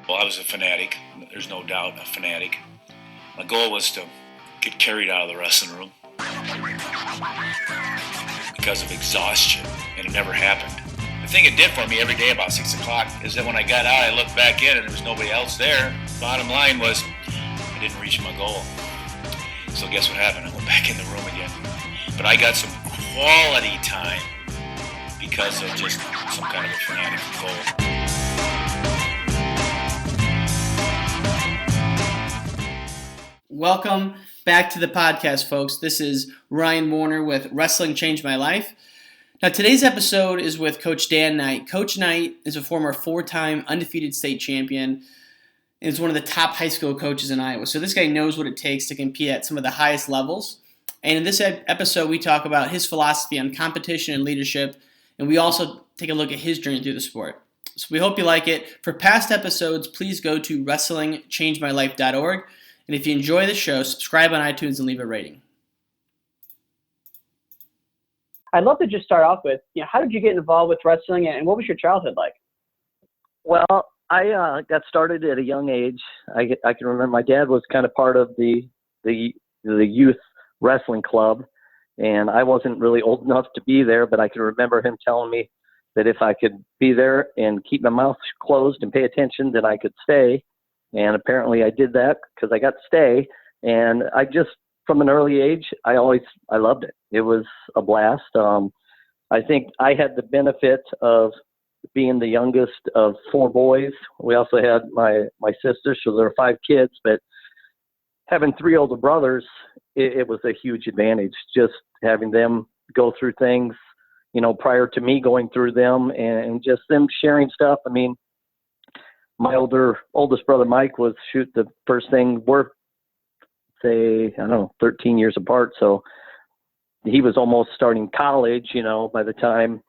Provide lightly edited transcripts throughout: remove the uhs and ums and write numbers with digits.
Well, I was a fanatic. There's no doubt a fanatic. My goal was to get carried out of the wrestling room because of exhaustion, and it never happened. The thing it did for me every day about 6 o'clock is that when I got out, I looked back in and there was nobody else there. Bottom line was I didn't reach my goal. So guess what happened? I went back in the room again. But I got some quality time because of just some kind of a fanatic goal. Welcome back to the podcast, folks. This is Ryan Warner with Wrestling Changed My Life. Now, today's episode is with Coach Dan Knight. Coach Knight is a former 4-time undefeated state champion and is one of the top high school coaches in Iowa. So this guy knows what it takes to compete at some of the highest levels. And in this episode, we talk about his philosophy on competition and leadership, and we also take a look at his journey through the sport. So we hope you like it. For past episodes, please go to wrestlingchangemylife.org. And if you enjoy the show, subscribe on iTunes and leave a rating. I'd love to just start off with, how did you get involved with wrestling and what was your childhood like? Well, I got started at a young age. I can remember my dad was kind of part of the youth wrestling club, and I wasn't really old enough to be there, but I can remember him telling me that if I could be there and keep my mouth closed and pay attention, then I could stay. And apparently I did that because I got to stay. And I just, from an early age, I loved it. It was a blast. I think I had the benefit of being the youngest of 4 boys. We also had my sister, so there were 5 kids. But having 3 older brothers, it was a huge advantage. Just having them go through things, prior to me going through them, and just them sharing stuff. I mean, my oldest brother, Mike, was the first thing we're, 13 years apart. So he was almost starting college, by the time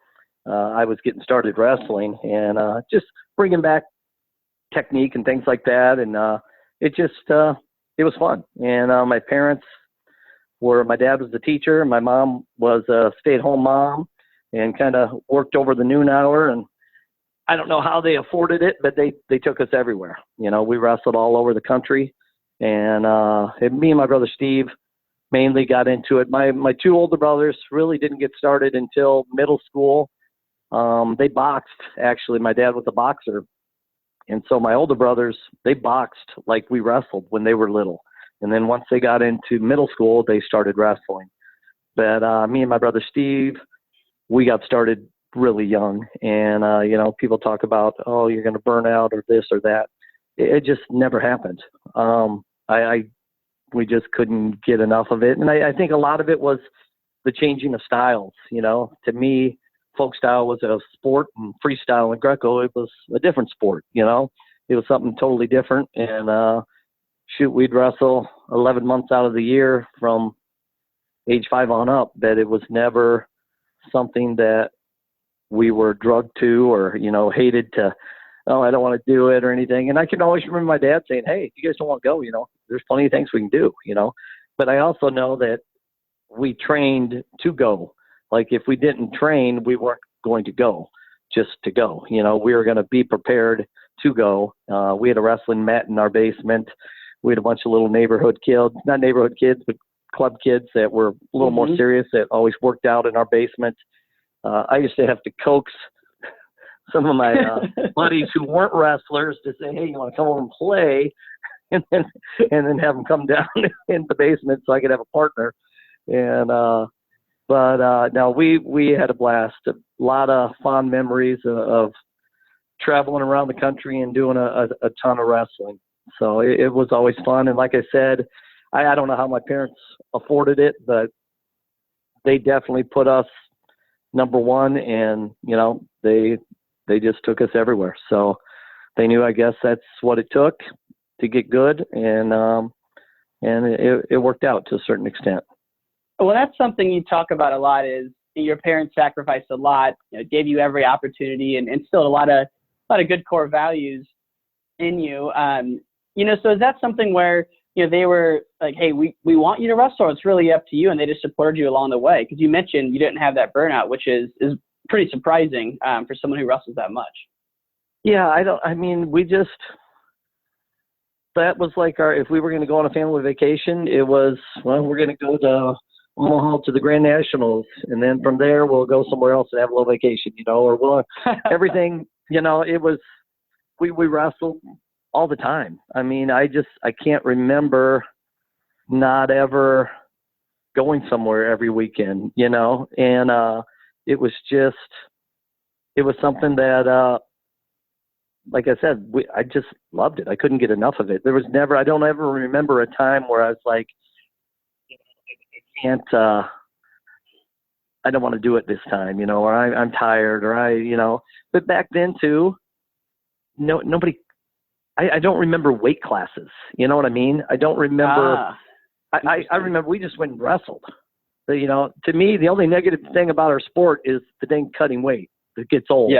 I was getting started wrestling, and just bringing back technique and things like that. And it was fun. And my parents my dad was the teacher. My mom was a stay-at-home mom and kind of worked over the noon hour. And I don't know how they afforded it, but they took us everywhere. We wrestled all over the country, and me and my brother Steve mainly got into it. My 2 older brothers really didn't get started until middle school. They boxed, actually. My dad was a boxer, and so my older brothers, they boxed like we wrestled when they were little. And then once they got into middle school, they started wrestling. But me and my brother Steve, we got started really young, and people talk about, oh, you're going to burn out or this or that. It just never happened. We just couldn't get enough of it, and I think a lot of it was the changing of styles. To me, folk style was a sport, and freestyle and Greco, it was a different sport. It was something totally different, and we'd wrestle 11 months out of the year from age 5 on up, but it was never something that we were drugged to or, hated to, oh, I don't want to do it or anything. And I can always remember my dad saying, hey, if you guys don't want to go, there's plenty of things we can do, But I also know that we trained to go. Like if we didn't train, we weren't going to go just to go. We were going to be prepared to go. We had a wrestling mat in our basement. We had a bunch of little neighborhood kids, not neighborhood kids, but club kids that were a little more serious that always worked out in our basement. I used to have to coax some of my buddies who weren't wrestlers to say, hey, you want to come over and play? And then have them come down in the basement so I could have a partner. And but no, we had a blast. A lot of fond memories of traveling around the country and doing a ton of wrestling. So it was always fun. And like I said, I don't know how my parents afforded it, but they definitely put us number one, and they just took us everywhere. So they knew, I guess, that's what it took to get good, and it worked out to a certain extent. Well, that's something you talk about a lot, is your parents sacrificed a lot, gave you every opportunity, and instilled a lot of good core values in you. So is that something where they were like, hey, we want you to wrestle, it's really up to you, and they just supported you along the way? Because you mentioned you didn't have that burnout, which is pretty surprising for someone who wrestles that much. Yeah, that was like if we were going to go on a family vacation, it was, well, we're going to go to Omaha to the Grand Nationals, and then from there we'll go somewhere else and have a little vacation, or we'll everything, it was, we wrestled all the time. I mean, I can't remember not ever going somewhere every weekend, and it was something that, like I said, I just loved it. I couldn't get enough of it. I don't ever remember a time where I was like, I can't, I don't want to do it this time, or I'm tired, or but back then too, nobody, I don't remember weight classes. You know what I mean? I don't remember, I remember we just went and wrestled. To me, the only negative thing about our sport is the dang cutting weight. It gets old,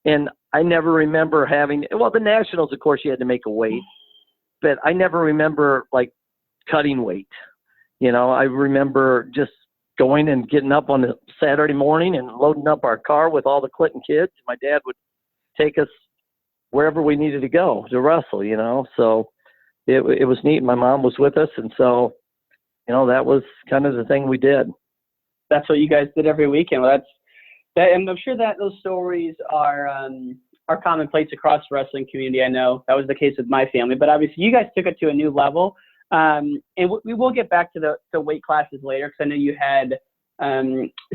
and I never remember the Nationals, of course, you had to make a weight, but I never remember like cutting weight. I remember just going and getting up on a Saturday morning and loading up our car with all the Clinton kids. My dad would take us wherever we needed to go to wrestle, so it was neat. My mom was with us. And so, that was kind of the thing we did. That's what you guys did every weekend. Well, and I'm sure that those stories are commonplace across the wrestling community. I know that was the case with my family, but obviously you guys took it to a new level. And we will get back to the weight classes later, because I know you had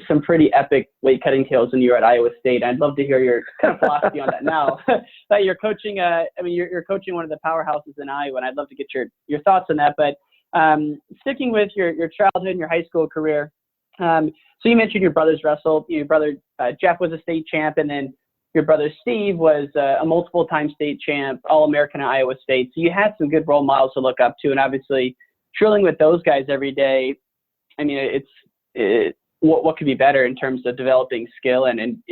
some pretty epic weight cutting tales when you were at Iowa State. I'd love to hear your kind of philosophy on that now that you're coaching. You're coaching one of the powerhouses in Iowa, and I'd love to get your thoughts on that. But sticking with your childhood and your high school career, so you mentioned your brothers wrestled. Your brother Jeff was a state champ, and then your brother Steve was a multiple-time state champ, All-American at Iowa State. So you had some good role models to look up to, and obviously drilling with those guys every day. I mean, what could be better in terms of developing skill and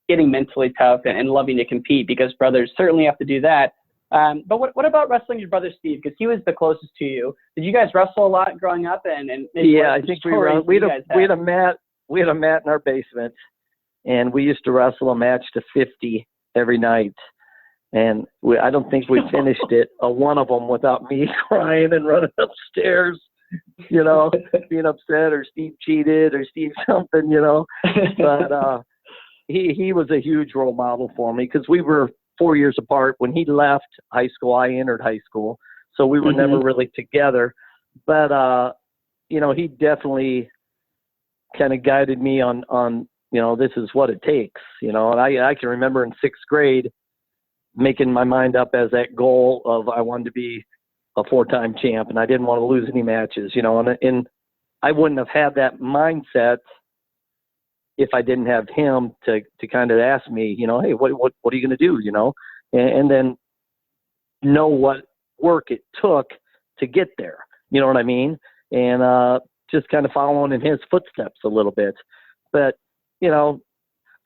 getting mentally tough and loving to compete, because brothers certainly have to do that. But what about wrestling your brother Steve? Because he was the closest to you. Did you guys wrestle a lot growing up? And yeah, I think we had a mat in our basement. And we used to wrestle a match to 50 every night. And I don't think we finished it, one of them, without me crying and running upstairs, being upset, or Steve cheated, or Steve something, But he was a huge role model for me, because we were 4 years apart. When he left high school, I entered high school. So we were never really together. But, he definitely kind of guided me on this is what it takes, and I can remember in sixth grade making my mind up as that goal of I wanted to be a 4-time champ, and I didn't want to lose any matches, and I wouldn't have had that mindset if I didn't have him to kind of ask me, hey, what are you going to do, and then know what work it took to get there. You know what I mean? And just kind of following in his footsteps a little bit. But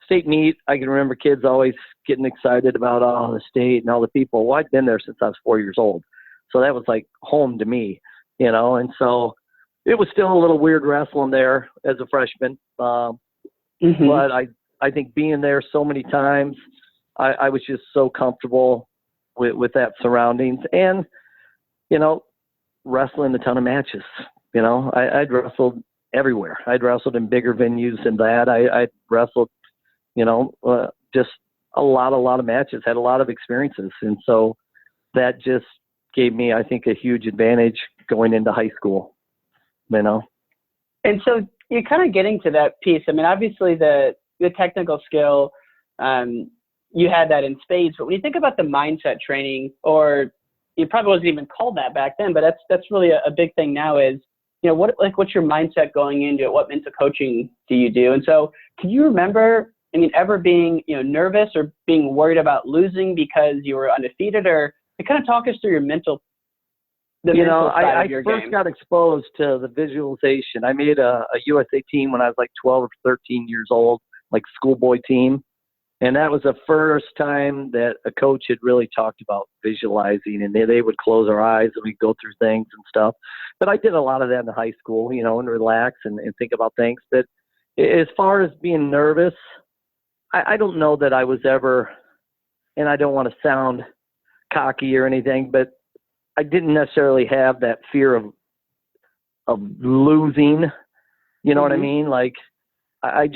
state meet, I can remember kids always getting excited about the state and all the people. Well, I'd been there since I was 4 years old. So that was like home to me, and so it was still a little weird wrestling there as a freshman. But I think being there so many times, I was just so comfortable with that surroundings, and, wrestling a ton of matches. I'd wrestled everywhere. I'd wrestled in bigger venues than that. I'd wrestled, just a lot of matches, had a lot of experiences. And so that just gave me, I think, a huge advantage going into high school, And so you're kind of getting to that piece. I mean, obviously the technical skill, you had that in spades, but when you think about the mindset training, or it probably wasn't even called that back then, but that's really a big thing now is, what's your mindset going into it? What mental coaching do you do? And so can you remember, ever being, nervous or being worried about losing because you were undefeated, or kind of talk us through your mental side of your game? I first got exposed to the visualization. I made a USA team when I was like 12 or 13 years old, like schoolboy team. And that was the first time that a coach had really talked about visualizing, and they would close our eyes and we'd go through things and stuff. But I did a lot of that in high school, and relax and think about things. But as far as being nervous, I don't know that I was ever, and I don't want to sound cocky or anything, but I didn't necessarily have that fear of losing. You know what I mean? Like, I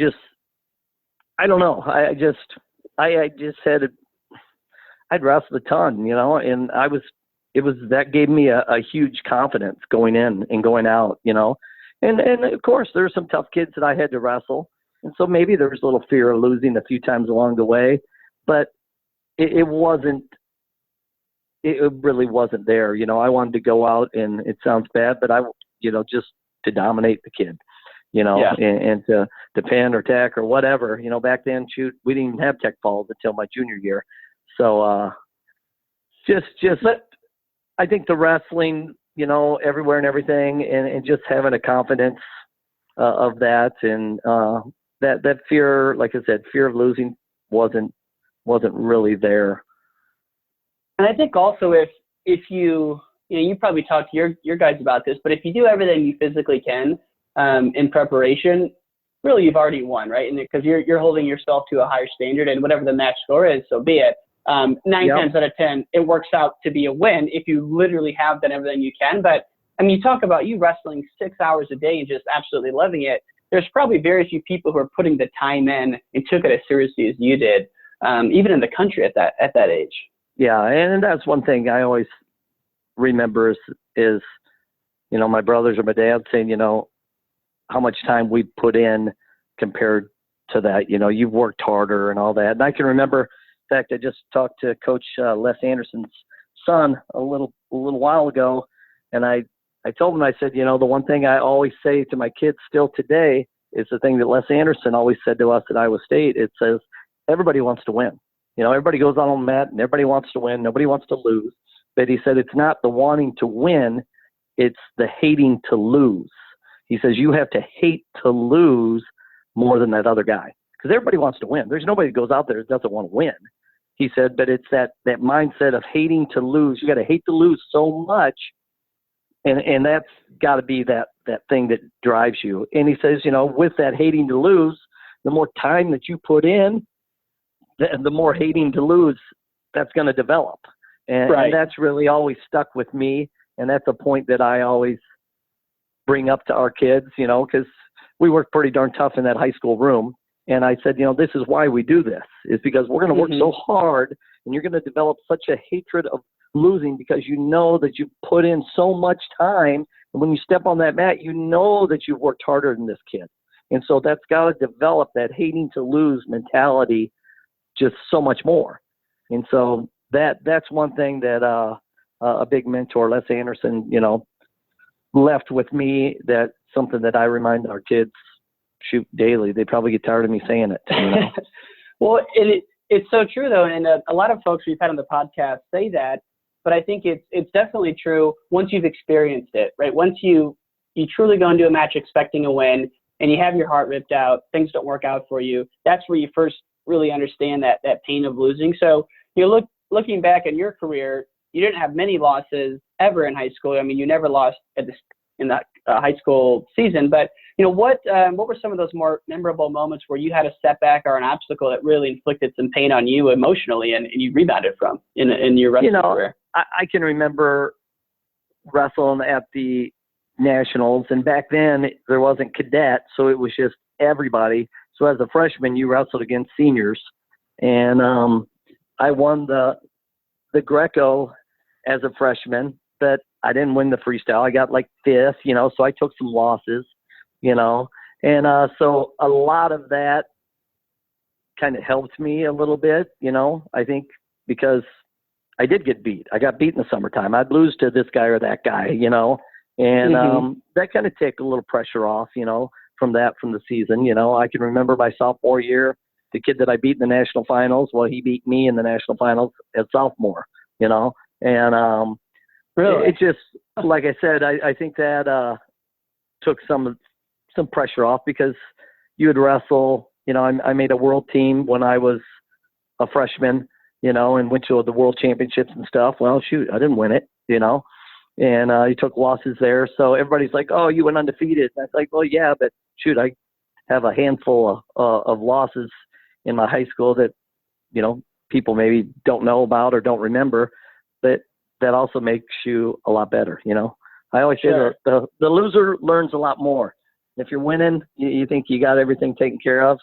don't know. I just had I'd wrestled a ton, you know, and that gave me a huge confidence going in and going out, you know, and of course there's some tough kids that I had to wrestle. And so maybe there was a little fear of losing a few times along the way, but it really wasn't there. You know, I wanted to go out, and it sounds bad, but just to dominate the kid, you know, and to pin or tech or whatever, you know, back then, we didn't even have tech falls until my junior year. So, but I think the wrestling, you know, everywhere and everything, and just having a confidence of that, and that fear, like I said, fear of losing wasn't really there. And I think also if you probably talk to your guys about this, but if you do everything you physically can in preparation, really you've already won, right? And because you're holding yourself to a higher standard, and whatever the match score is, so be it. 9 times out of 10, it works out to be a win if you literally have done everything you can. But I mean, you talk about you wrestling 6 hours a day and just absolutely loving it. There's probably very few people who are putting the time in and took it as seriously as you did, even in the country at that age. Yeah, and that's one thing I always remember is, you know, my brothers or my dad saying, you know, how much time we put in compared to that. You know, you've worked harder and all that. And I can remember, in fact, I just talked to Coach Les Anderson's son a little while ago, and I told him, I said, you know, the one thing I always say to my kids still today is the thing that Les Anderson always said to us at Iowa State. It says, everybody wants to win. You know, everybody goes on the mat and everybody wants to win. Nobody wants to lose. But he said it's not the wanting to win, it's the hating to lose. He says you have to hate to lose more than that other guy, because everybody wants to win. There's nobody that goes out there that doesn't want to win. He said, but it's that mindset of hating to lose. You got to hate to lose so much, and that's got to be that thing that drives you. And he says, you know, with that hating to lose, the more time that you put in, the more hating to lose that's going to develop. And that's really always stuck with me. And that's a point that I always bring up to our kids, you know, because we worked pretty darn tough in that high school room. And I said, you know, this is why we do this, is because we're going to work so hard, and you're going to develop such a hatred of losing because you know that you've put in so much time. And when you step on that mat, you know that you've worked harder than this kid. And so that's got to develop that hating to lose mentality just so much more. And so that's one thing that a big mentor, Les Anderson, you know, left with me, that something that I remind our kids daily. They probably get tired of me saying it. You know? Well, it's so true though. And a lot of folks we've had on the podcast say that, but I think it's definitely true once you've experienced it, right? Once you truly go into a match expecting a win and you have your heart ripped out, things don't work out for you. That's where you first really understand that pain of losing. So, you know, looking back at your career, you didn't have many losses ever in high school. I mean, you never lost in that high school season. But, you know, what were some of those more memorable moments where you had a setback or an obstacle that really inflicted some pain on you emotionally and you rebounded from in your wrestling career? I can remember wrestling at the Nationals, and back then there wasn't cadet, so it was just everybody. So as a freshman, you wrestled against seniors, and I won the Greco as a freshman, but I didn't win the freestyle. I got like fifth, you know, so I took some losses, you know, and so a lot of that kind of helped me a little bit, you know, I think, because I did get beat. I got beat in the summertime. I'd lose to this guy or that guy, you know, and that kind of took a little pressure off, you know, from the season. You know, I can remember my sophomore year, the kid that I beat in the national finals, well, he beat me in the national finals as sophomore, you know, and really, it just, like I said, I think that took some pressure off, because you would wrestle, you know, I made a world team when I was a freshman, you know, and went to the world championships and stuff. Well, shoot, I didn't win it, you know, and you took losses there. So everybody's like, oh, you went undefeated. And I was like, well, yeah, but shoot, I have a handful of losses in my high school that, you know, people maybe don't know about or don't remember. But that also makes you a lot better. I always say Sure. the loser learns a lot more. If you're winning, you think you got everything taken care of,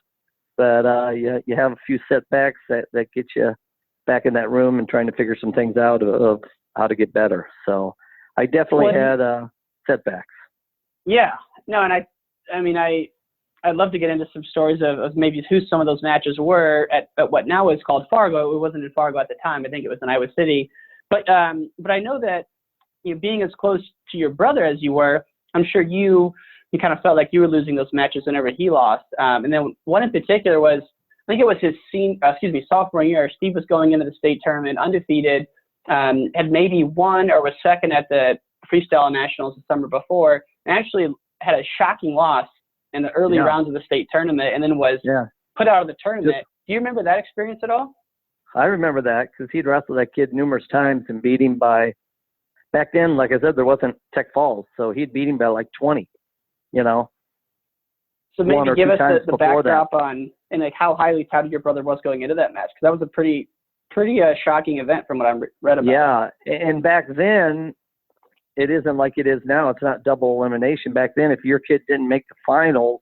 but you have a few setbacks that get you back in that room and trying to figure some things out of how to get better. So I definitely had setbacks. Yeah. No, and I'd love to get into some stories of maybe who some of those matches were at what now is called Fargo. It wasn't in Fargo at the time. I think it was in Iowa City. But I know that being as close to your brother as you were, I'm sure you kind of felt like you were losing those matches whenever he lost. And then one in particular was, I think it was his sophomore year. Steve was going into the state tournament undefeated, had maybe won or was second at the freestyle nationals the summer before, and actually had a shocking loss in the early rounds of the state tournament, and then was put out of the tournament. Do you remember that experience at all? I remember that because he'd wrestled that kid numerous times and beat him by, back then, like I said, there wasn't Tech Falls, so he'd beat him by like 20, So maybe give us the backdrop on and like how highly touted your brother was going into that match, because that was a pretty shocking event from what I read about. Yeah, and back then, it isn't like it is now. It's not double elimination. Back then, if your kid didn't make the finals,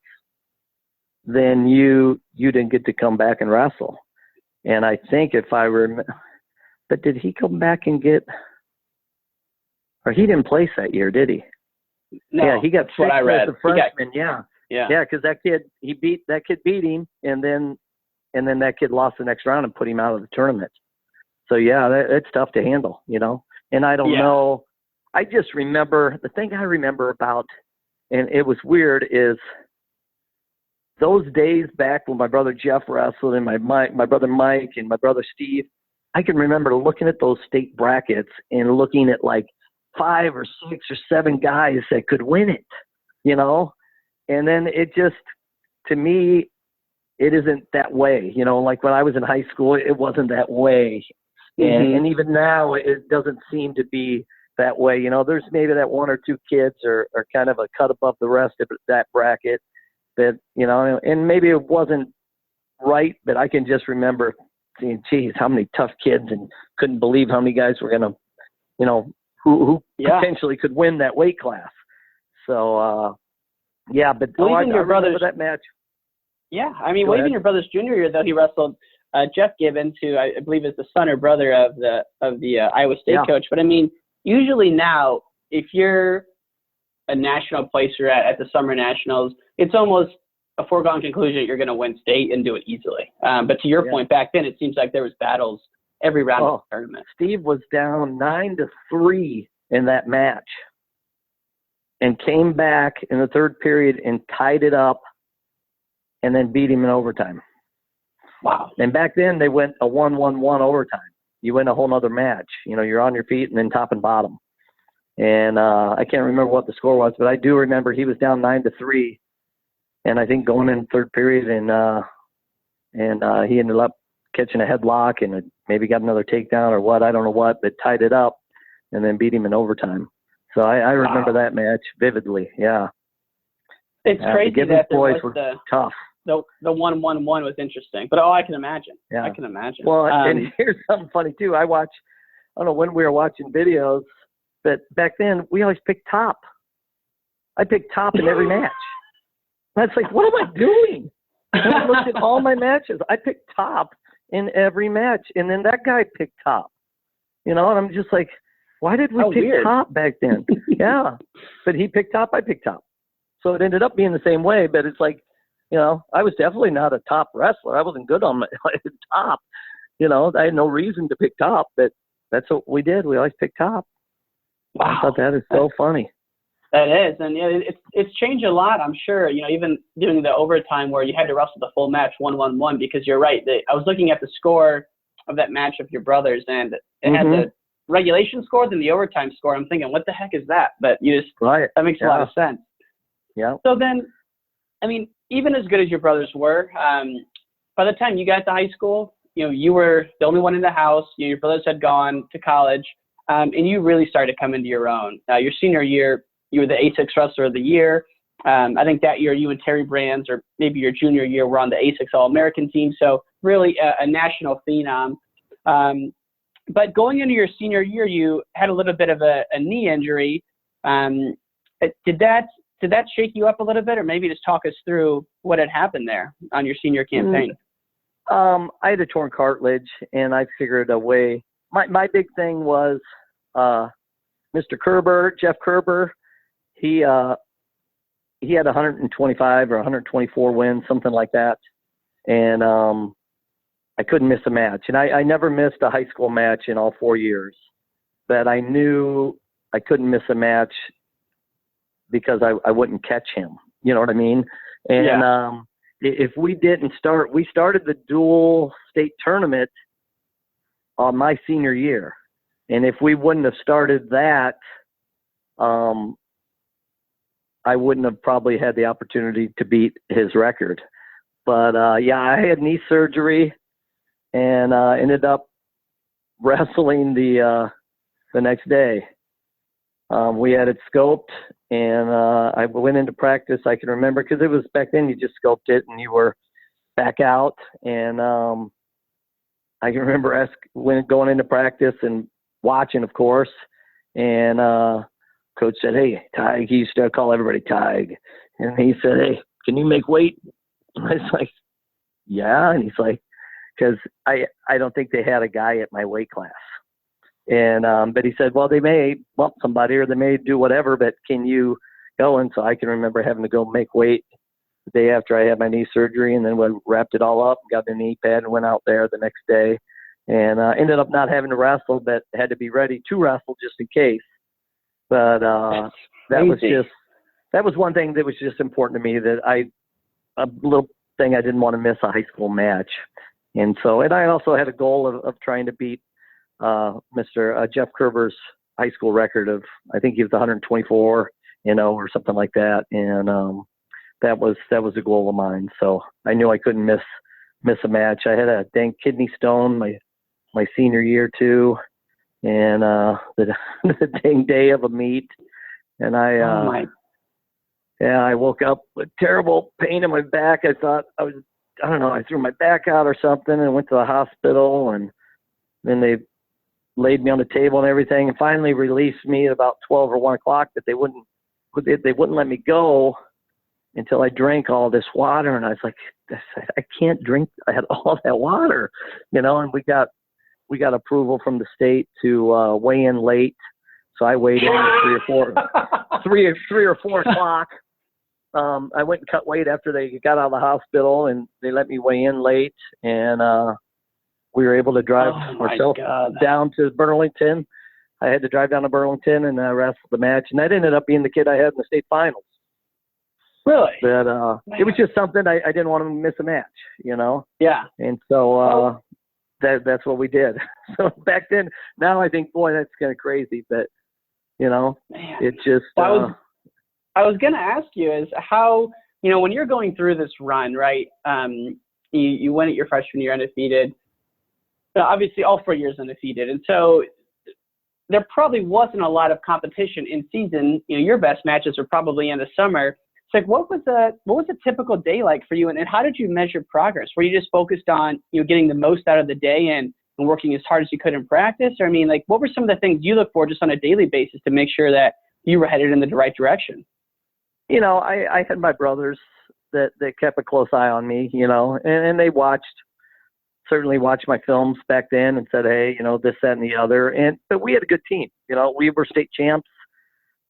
then you didn't get to come back and wrestle. And I think if I remember, but did he come back and or he didn't place that year, did he? No, yeah, he got what I read. As a freshman. Yeah, because that kid beat him, and then that kid lost the next round and put him out of the tournament. So yeah, it's tough to handle, And I don't know. I just remember the thing I remember about, and it was weird, is those days back when my brother Jeff wrestled and my brother Mike and my brother Steve. I can remember looking at those state brackets and looking at like 5 or 6 or 7 guys that could win it, And then it just, to me, it isn't that way. Like when I was in high school, it wasn't that way. Mm-hmm. And even now, it doesn't seem to be that way. There's maybe that 1 or 2 kids are kind of a cut above the rest of that bracket that, and maybe it wasn't right, but I can just remember seeing, geez, how many tough kids, and couldn't believe how many guys were going to, who potentially could win that weight class. So, but I remember that match. Yeah, even your brother's junior year, though, he wrestled Jeff Gibbons, who I believe is the son or brother of the Iowa State coach. But usually now, if you're a national placer at the summer nationals, it's almost a foregone conclusion that you're going to win state and do it easily. But to your point, back then, it seems like there was battles every round of the tournament. Steve was down 9-3 in that match and came back in the third period and tied it up and then beat him in overtime. Wow. And back then they went a 1-1-1 overtime. You win a whole nother match. You're on your feet and then top and bottom. And I can't remember what the score was, but I do remember he was down 9-3. And I think going in third period and he ended up catching a headlock and maybe got another takedown or what, I don't know what, but tied it up and then beat him in overtime. So I remember that match vividly. Yeah. It's crazy that there boys was were tough. The 1-1-1 was interesting, but I can imagine. Yeah. I can imagine. Well, and here's something funny too. I don't know when we were watching videos, but back then we always picked top. I picked top in every match. That's like, what am I doing? And I looked at all my matches. I picked top in every match, and then that guy picked top. And I'm just like, why did we pick top back then? Yeah, but he picked top, I picked top. So it ended up being the same way, but it's like, I was definitely not a top wrestler. I wasn't good on my top. I had no reason to pick top, but that's what we did. We always picked top. Wow. I thought that is so funny. That is, and it's changed a lot, I'm sure. Even doing the overtime where you had to wrestle the full match 1-1-1, because you're right. I was looking at the score of that match of your brothers, and it had the regulation score, then the overtime score. I'm thinking, what the heck is that? But that makes a lot of sense. Yeah. So then, even as good as your brothers were, by the time you got to high school, you were the only one in the house. Your brothers had gone to college, and you really started to come into your own. Your senior year, you were the A6 Wrestler of the Year. I think that year you and Terry Brands, or maybe your junior year, were on the A6 All-American team. So really a national phenom. But going into your senior year, you had a little bit of a knee injury. Did that shake you up a little bit, or maybe just talk us through what had happened there on your senior campaign? I had a torn cartilage, and I figured a way. My big thing was Mr. Kerber, Jeff Kerber. He had 125 or 124 wins, something like that, and I couldn't miss a match. And I never missed a high school match in all 4 years, but I knew I couldn't miss a match because I wouldn't catch him. You know what I mean? And if we didn't start, we started the dual state tournament on my senior year. And if we wouldn't have started that, I wouldn't have probably had the opportunity to beat his record. But I had knee surgery and ended up wrestling the next day. We had it scoped, and I went into practice. I can remember because it was back then you just scoped it and you were back out. And I can remember going into practice and watching, of course. And coach said, "Hey, Tig," he used to call everybody Tig. And he said, "Hey, can you make weight?" And I was like, "Yeah." And he's like, because I don't think they had a guy at my weight class. And but he said, "Well, they may bump somebody or they may do whatever, but can you go?" And so I can remember having to go make weight the day after I had my knee surgery, and then we wrapped it all up, got the knee pad, and went out there the next day. And ended up not having to wrestle, but had to be ready to wrestle just in case. But that was one thing that was just important to me, that a little thing I didn't want to miss a high school match. And I also had a goal of trying to beat Mr. Jeff Kerber's high school record of, I think he was 124, or something like that. And that was a goal of mine. So I knew I couldn't miss a match. I had a dang kidney stone my senior year too, and the dang day of a meet, and I woke up with terrible pain in my back. I thought I threw my back out or something, and went to the hospital, and then they laid me on the table and everything, and finally released me at about 12 or 1 o'clock, but they wouldn't let me go until I drank all this water. And I was like, I can't drink. I had all that water, and we got approval from the state to weigh in late. So I weighed in at 3 or 4 o'clock. I went and cut weight after they got out of the hospital, and they let me weigh in late, and we were able to drive ourselves down to Burlington. I had to drive down to Burlington and wrestle the match, and that ended up being the kid I had in the state finals. Really? But it was just something I didn't want to miss a match, Yeah. And so that's what we did. So back then, now I think, boy, that's kind of crazy, but it just. I was going to ask you is how, when you're going through this run, right? You went at your freshman year undefeated. Obviously, all 4 years undefeated, and so there probably wasn't a lot of competition in season. Your best matches are probably in the summer. It's like, what was a typical day like for you, and how did you measure progress? Were you just focused on getting the most out of the day and working as hard as you could in practice? Or what were some of the things you look for just on a daily basis to make sure that you were headed in the right direction? I had my brothers that kept a close eye on me, and they certainly watched my films back then and said, "Hey, this, that, and the other." But we had a good team. We were state champs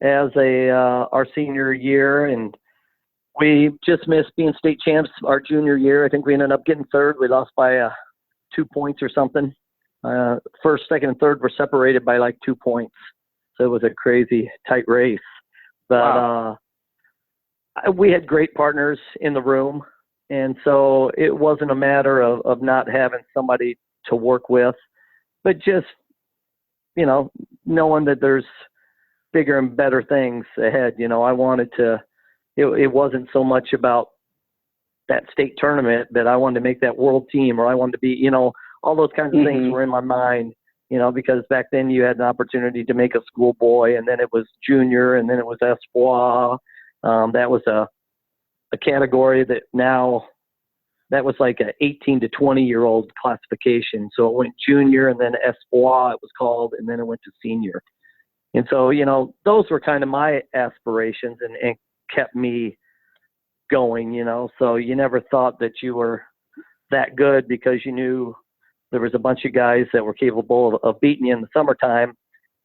as our senior year, and we just missed being state champs our junior year. I think we ended up getting third. We lost by 2 points or something. First, second, and third were separated by like 2 points. So it was a crazy tight race. But wow. We had great partners in the room. And so it wasn't a matter of not having somebody to work with, but just, knowing that there's bigger and better things ahead. I wanted to, it wasn't so much about that state tournament, but I wanted to make that world team, or I wanted to be, all those kinds of things were in my mind, because back then you had an opportunity to make a schoolboy, and then it was junior, and then it was espoir. That was a category that now that was like a 18 to 20-year-old classification. So it went junior and then Espoir it was called, and then it went to senior. And so, those were kind of my aspirations and kept me going, So you never thought that you were that good because you knew there was a bunch of guys that were capable of beating you in the summertime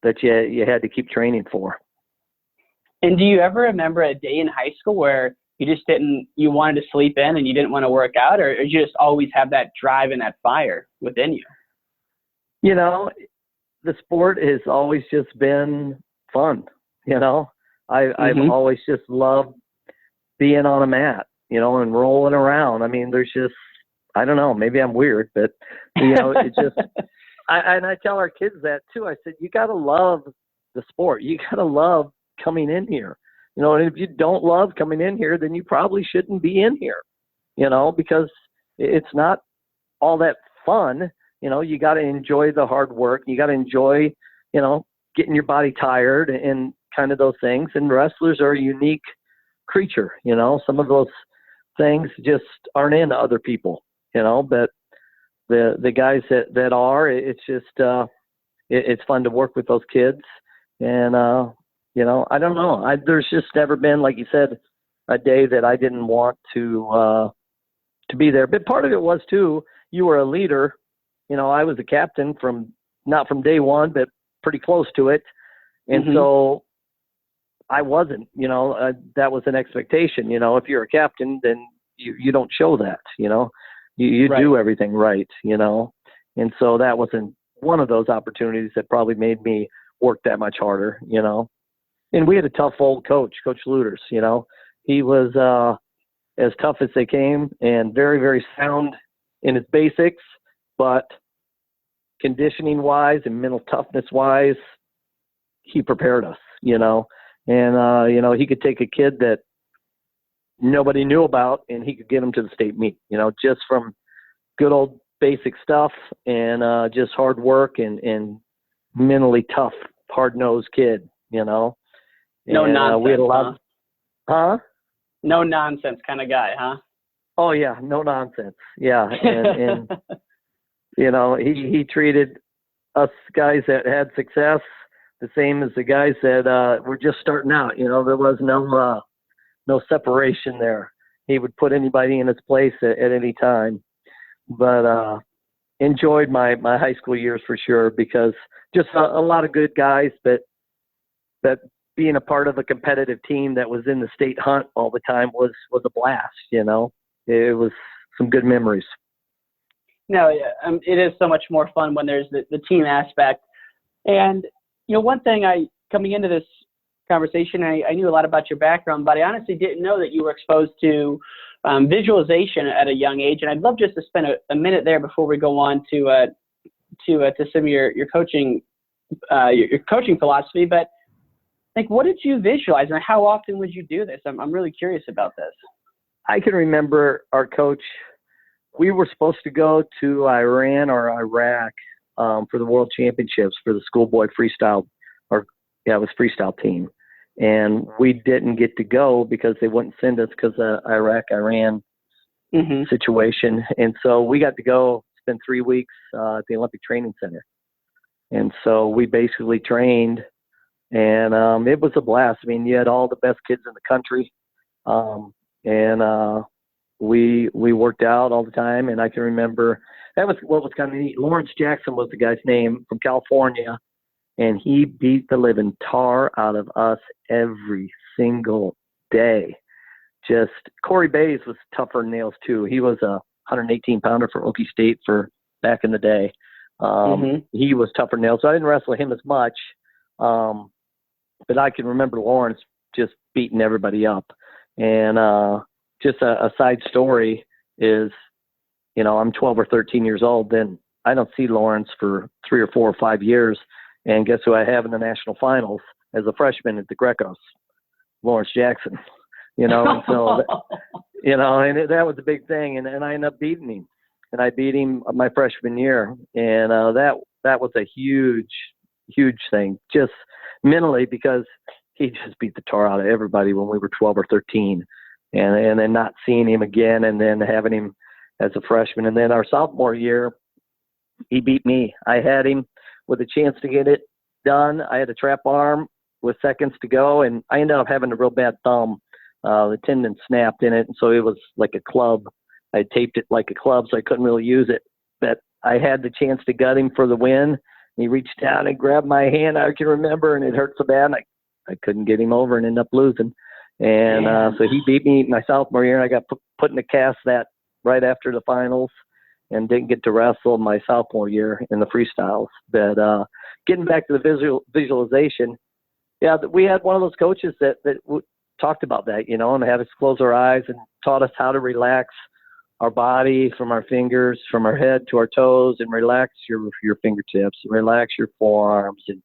that you had to keep training for. And do you ever remember a day in high school where you wanted to sleep in and you didn't want to work out, or you just always have that drive and that fire within you? The sport has always just been fun. I've always just loved being on a mat, and rolling around. I mean, there's just, I don't know, maybe I'm weird, but it's just, I tell our kids that too. I said, you got to love the sport. You got to love coming in here, and if you don't love coming in here, then you probably shouldn't be in here, because it's not all that fun. You got to enjoy the hard work. You got to enjoy, getting your body tired and kind of those things. And wrestlers are a unique creature. Some of those things just aren't in other people, but the guys that are, it's just, it's fun to work with those kids. And, I don't know. There's just never been, like you said, a day that I didn't want to be there. But part of it was too, you were a leader. I was a captain not from day one, but pretty close to it. And so I wasn't, that was an expectation. If you're a captain, then you don't show that, you right. Do everything right, and so that wasn't one of those opportunities that probably made me work that much harder, and we had a tough old coach, Coach Luters, he was as tough as they came and very, very sound in his basics, but conditioning wise and mental toughness wise, he prepared us, and, he could take a kid that nobody knew about and he could get him to the state meet, just from good old basic stuff and just hard work and mentally tough, hard-nosed kid, No nonsense, we had a lot huh? No nonsense kind of guy, huh? Oh, yeah, no nonsense. Yeah, and he treated us guys that had success the same as the guys that were just starting out. There was no separation there. He would put anybody in his place at any time. But enjoyed my high school years for sure, because just a lot of good guys, but being a part of a competitive team that was in the state hunt all the time was a blast. It was some good memories. No, it is so much more fun when there's the team aspect. And one thing coming into this conversation, I knew a lot about your background, but I honestly didn't know that you were exposed to visualization at a young age. And I'd love just to spend a minute there before we go on to some of your coaching philosophy. But what did you visualize, and how often would you do this? I'm really curious about this. I can remember our coach. We were supposed to go to Iran or Iraq for the World Championships for the schoolboy freestyle, it was freestyle team. And we didn't get to go because they wouldn't send us because of Iraq-Iran situation. And so we got to go spend 3 weeks at the Olympic Training Center. And so we basically trained, and it was a blast. I mean, you had all the best kids in the country. And we worked out all the time. And I can remember that was what was kind of neat. Lawrence Jackson was the guy's name, from California. And he beat the living tar out of us every single day. Just Corey Bays was tougher than nails too. He was a 118-pounder for Okie State for back in the day. He was tougher than nails. So I didn't wrestle him as much. But I can remember Lawrence just beating everybody up. And just a side story is, I'm 12 or 13 years old. Then I don't see Lawrence for 3 or 4 or 5 years. And guess who I have in the national finals as a freshman at the Grecos? Lawrence Jackson. And so, and that was a big thing. And I ended up beating him. And I beat him my freshman year. And that was a huge, huge thing, just mentally, because he just beat the tar out of everybody when we were 12 or 13. And then not seeing him again, and then having him as a freshman. And then our sophomore year, he beat me. I had him with a chance to get it done. I had a trap arm with seconds to go, and I ended up having a real bad thumb. The tendon snapped in it, and so it was like a club. I taped it like a club, so I couldn't really use it. But I had the chance to gut him for the win. He reached down and grabbed my hand, I can remember, and it hurt so bad. And I couldn't get him over and ended up losing. And so he beat me my sophomore year, and I got put in a cast that right after the finals and didn't get to wrestle my sophomore year in the freestyles. But getting back to the visualization, yeah, we had one of those coaches that talked about that, you know, and had us close our eyes and taught us how to relax our body from our fingers, from our head to our toes, and relax your fingertips, and relax your forearms and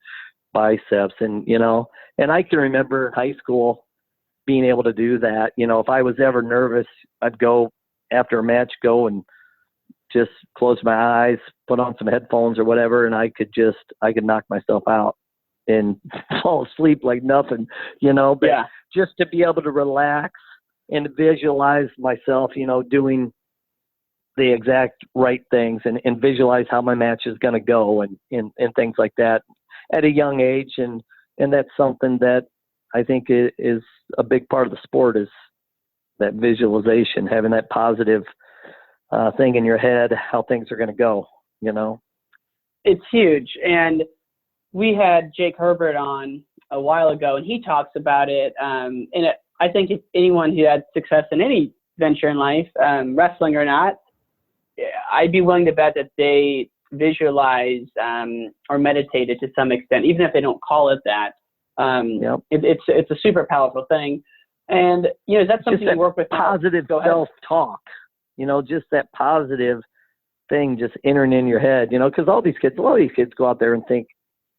biceps, and, you know, and I can remember in high school being able to do that. You know, if I was ever nervous, I'd go after a match, go and just close my eyes, put on some headphones or whatever, and I could knock myself out and fall asleep like nothing, you know, but just to be able to relax and visualize myself, you know, doing the exact right things and visualize how my match is going to go and things like that at a young age. And that's something that I think is a big part of the sport, is that visualization, having that positive thing in your head, how things are going to go, you know. It's huge. And we had Jake Herbert on a while ago, and he talks about it. I think if anyone who had success in any venture in life, wrestling or not, I'd be willing to bet that they visualize or meditated to some extent, even if they don't call it that. It's a super powerful thing. And, you know, is that something you work with? Positive self-talk, you know, just that positive thing just entering in your head, you know, because a lot of these kids go out there and think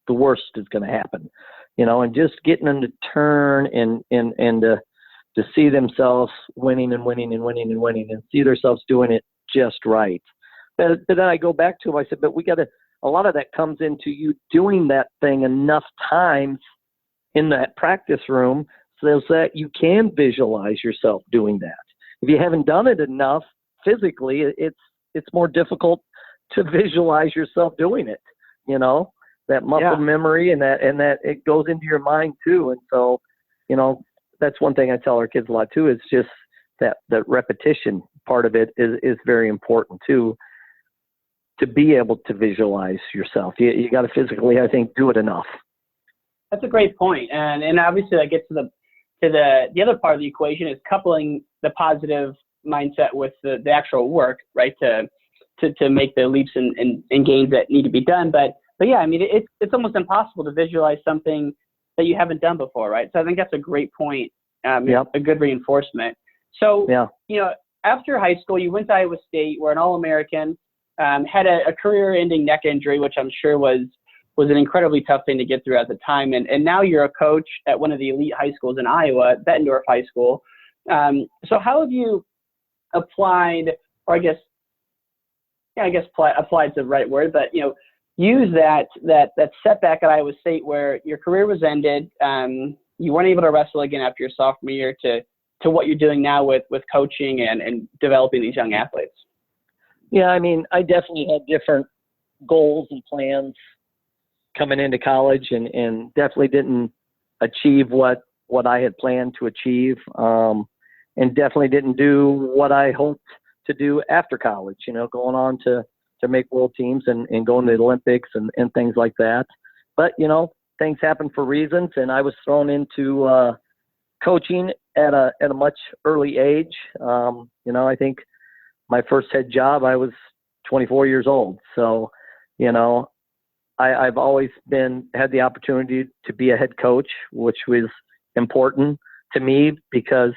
the worst is going to happen, you know, and just getting them to turn and to see themselves winning and winning and winning and winning and see themselves doing it just right. But then I go back to them, I said, but a lot of that comes into you doing that thing enough times in that practice room so that you can visualize yourself doing that. If you haven't done it enough physically, it's more difficult to visualize yourself doing it, you know, that muscle memory and that it goes into your mind too. And so, you know, that's one thing I tell our kids a lot too, is just that repetition part of it is very important too, to be able to visualize yourself. You got to physically, I think, do it enough. That's a great point. And obviously that gets to the other part of the equation, is coupling the positive mindset with the actual work, right? To make the leaps and gains that need to be done. But yeah, I mean, it's almost impossible to visualize something that you haven't done before, right? So I think that's a great point, a good reinforcement. So, you know, after high school, you went to Iowa State, were an All-American, had a career-ending neck injury, which I'm sure was an incredibly tough thing to get through at the time. And now you're a coach at one of the elite high schools in Iowa, Bettendorf High School. So how have you applied, or applied's the right word, but, you know, use that setback at Iowa State where your career was ended, you weren't able to wrestle again after your sophomore year, to what you're doing now with coaching and developing these young athletes? Yeah, I mean, I definitely had different goals and plans coming into college, and definitely didn't achieve what I had planned to achieve, and definitely didn't do what I hoped to do after college, you know, going on to make world teams and going to the Olympics and things like that. But, you know, things happen for reasons, and I was thrown into coaching at a much early age. You know, I think my first head job, I was 24 years old. So, you know, I've always had the opportunity to be a head coach, which was important to me because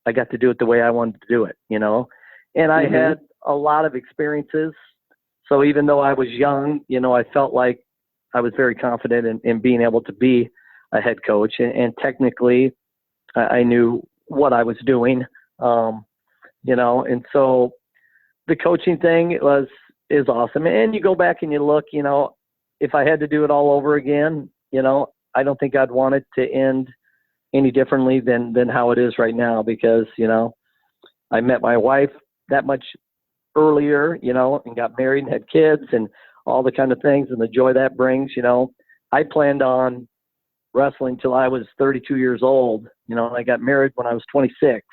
I got to do it the way I wanted to do it, you know. And I had a lot of experiences. So even though I was young, you know, I felt like I was very confident in being able to be a head coach. And technically, I knew what I was doing, you know. And so the coaching thing is awesome. And you go back and you look, you know, if I had to do it all over again, you know, I don't think I'd want it to end any differently than how it is right now, because, you know, I met my wife that much earlier, and got married and had kids and all the kind of things and the joy that brings, I planned on wrestling till I was 32 years old, and I got married when I was 26.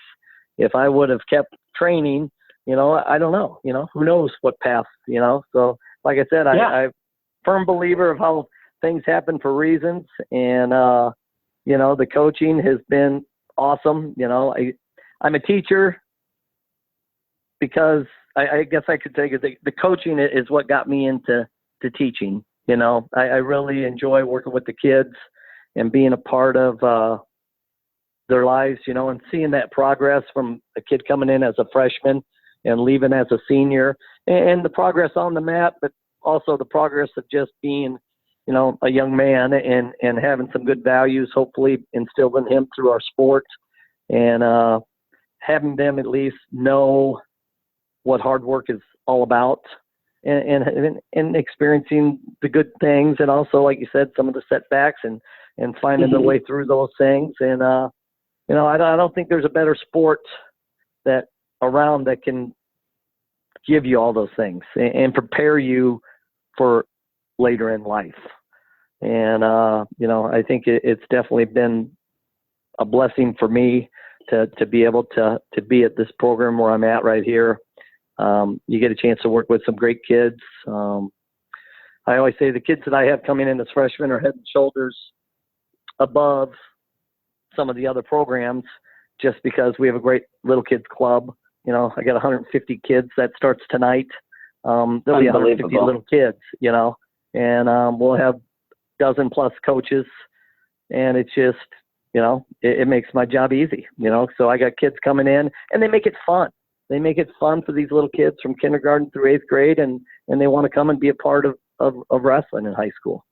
If I would have kept training, I don't know, who knows what path, so like I said, I'm a firm believer of how things happen for reasons. And, the coaching has been awesome. I'm a teacher because I guess I could say the coaching is what got me into teaching. I really enjoy working with the kids and being a part of their lives, and seeing that progress from a kid coming in as a freshman and leaving as a senior, and the progress on the mat, but also the progress of just being, a young man and having some good values, hopefully instilled in him through our sport, and having them at least know what hard work is all about, and experiencing the good things, and also, like you said, some of the setbacks and finding their way through those things. And I don't think there's a better sport that around that can give you all those things and prepare you for later in life. And I think it's definitely been a blessing for me to be able to be at this program where I'm at right here. You get a chance to work with some great kids. I always say the kids that I have coming in as freshmen are head and shoulders above some of the other programs, just because we have a great little kids club. I got 150 kids that starts tonight. There'll be 150 little kids, and we'll have dozen plus coaches, and it's just, it makes my job easy, so I got kids coming in, and they make it fun. They make it fun for these little kids from kindergarten through 8th grade, and they want to come and be a part of wrestling in high school.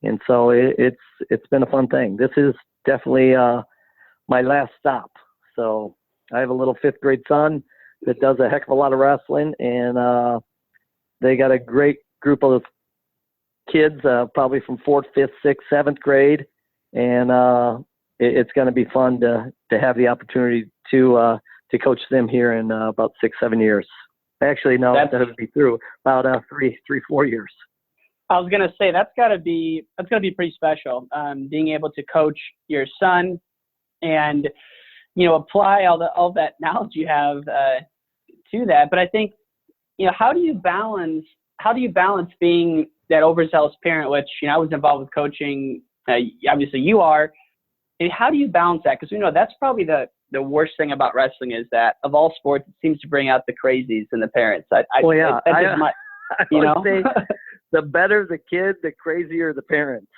And so it's been a fun thing. This is definitely my last stop. So I have a little 5th grade son that does a heck of a lot of wrestling, and they got a great group of kids, probably from 4th, 5th, 6th, 7th grade, and it's going to be fun to have the opportunity to coach them here in about 6-7 years. Actually, no, that would be through about 3-4 years. I was gonna say that's gotta be pretty special. Being able to coach your son and apply all that knowledge you have to that. But I think how do you balance being that overzealous parent, which I was involved with coaching. Obviously, you are. And how do you balance that? Because that's probably the worst thing about wrestling is that of all sports, it seems to bring out the crazies in the parents. Say the better the kid, the crazier the parents.